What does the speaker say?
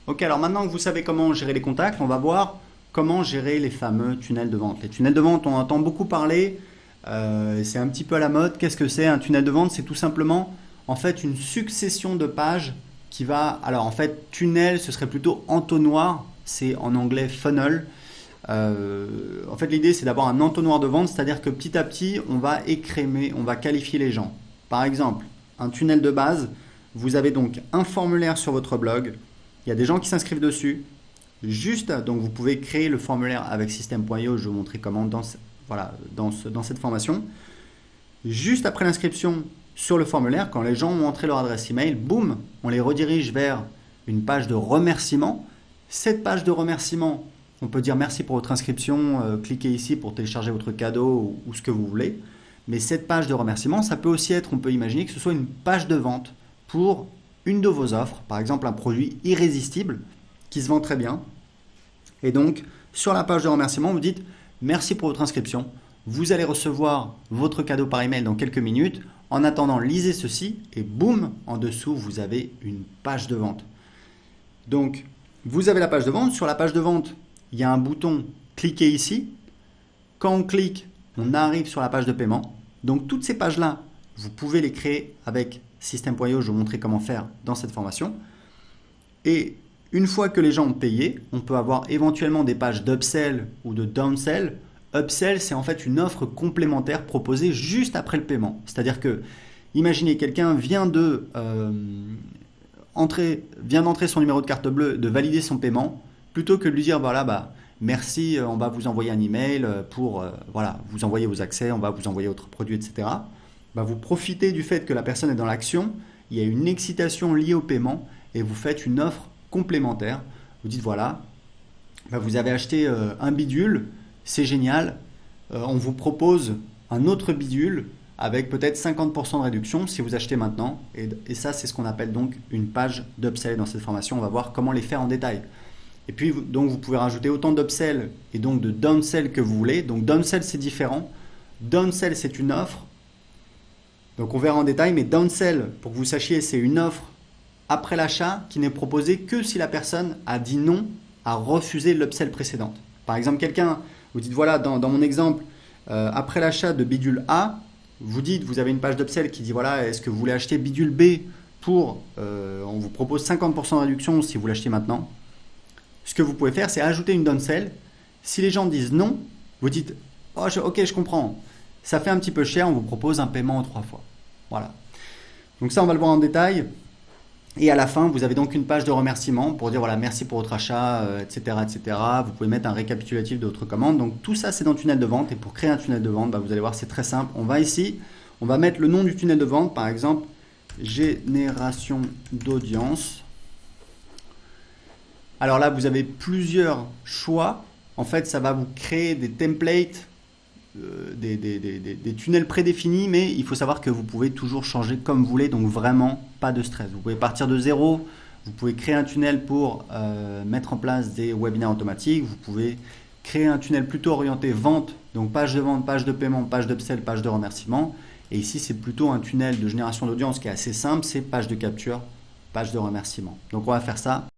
Ok, alors maintenant que vous savez comment gérer les contacts, on va voir comment gérer les fameux tunnels de vente. Les tunnels de vente, on entend beaucoup parler, c'est un petit peu à la mode. Qu'est-ce que c'est un tunnel de vente? C'est tout simplement en fait une succession de pages qui va... Alors en fait, tunnel, ce serait plutôt entonnoir, c'est en anglais funnel. En fait, l'idée, c'est d'avoir un entonnoir de vente, c'est-à-dire que petit à petit, on va écrémer, on va qualifier les gens. Par exemple, un tunnel de base, vous avez donc un formulaire sur votre blog, il y a des gens qui s'inscrivent dessus. Juste, donc vous pouvez créer le formulaire avec System.io, je vais vous montrer comment voilà, dans cette formation. Juste après l'inscription sur le formulaire, quand les gens ont entré leur adresse email, boum, on les redirige vers une page de remerciement. Cette page de remerciement, on peut dire merci pour votre inscription, cliquez ici pour télécharger votre cadeau ou ce que vous voulez. Mais cette page de remerciement, ça peut aussi être, on peut imaginer que ce soit une page de vente pour une de vos offres, par exemple un produit irrésistible qui se vend très bien. Et donc, sur la page de remerciement, vous dites merci pour votre inscription. Vous allez recevoir votre cadeau par email dans quelques minutes. En attendant, lisez ceci et boum, en dessous, vous avez une page de vente. Donc, vous avez la page de vente. Sur la page de vente, il y a un bouton cliquez ici. Quand on clique, on arrive sur la page de paiement. Donc, toutes ces pages-là, vous pouvez les créer avec System.io. Je vais vous montrer comment faire dans cette formation. Et une fois que les gens ont payé, on peut avoir éventuellement des pages d'upsell ou de downsell. Upsell, c'est en fait une offre complémentaire proposée juste après le paiement. C'est-à-dire que, imaginez, quelqu'un vient d'entrer son numéro de carte bleue, de valider son paiement, plutôt que de lui dire, voilà, bah, merci, on va vous envoyer un email pour voilà, vous envoyer vos accès, on va vous envoyer votre produit, etc. Bah, vous profitez du fait que la personne est dans l'action, il y a une excitation liée au paiement et vous faites une offre complémentaire. Vous dites voilà, bah, vous avez acheté un bidule, c'est génial, on vous propose un autre bidule avec peut-être 50% de réduction si vous achetez maintenant. Et ça, c'est ce qu'on appelle donc une page d'upsell dans cette formation. On va voir comment les faire en détail. Et puis, donc, vous pouvez rajouter autant d'upsell et donc de downsell que vous voulez. Donc, downsell, c'est différent. Downsell, c'est une offre. Donc, on verra en détail. Mais downsell, pour que vous sachiez, c'est une offre après l'achat qui n'est proposée que si la personne a dit non, a refusé l'upsell précédente. Par exemple, quelqu'un, vous dites voilà, dans mon exemple, après l'achat de bidule A, vous dites, vous avez une page d'upsell qui dit voilà, est-ce que vous voulez acheter bidule B pour, on vous propose 50% de réduction si vous l'achetez maintenant. Ce que vous pouvez faire, c'est ajouter une downsell. Si les gens disent non, vous dites oh, ok, je comprends, ça fait un petit peu cher, on vous propose un paiement en 3 fois. Voilà. Donc ça, on va le voir en détail. Et à la fin, vous avez donc une page de remerciement pour dire voilà, merci pour votre achat, etc., etc. Vous pouvez mettre un récapitulatif de votre commande. Donc tout ça, c'est dans le tunnel de vente. Et pour créer un tunnel de vente, bah, vous allez voir, c'est très simple. On va ici, on va mettre le nom du tunnel de vente, par exemple, génération d'audience. Alors là, vous avez plusieurs choix. En fait, ça va vous créer des templates, des tunnels prédéfinis, mais il faut savoir que vous pouvez toujours changer comme vous voulez, donc vraiment pas de stress. Vous pouvez partir de zéro, vous pouvez créer un tunnel pour mettre en place des webinaires automatiques, vous pouvez créer un tunnel plutôt orienté vente, donc page de vente, page de paiement, page d'upsell, page de remerciement. Et ici, c'est plutôt un tunnel de génération d'audience qui est assez simple, c'est page de capture, page de remerciement. Donc on va faire ça.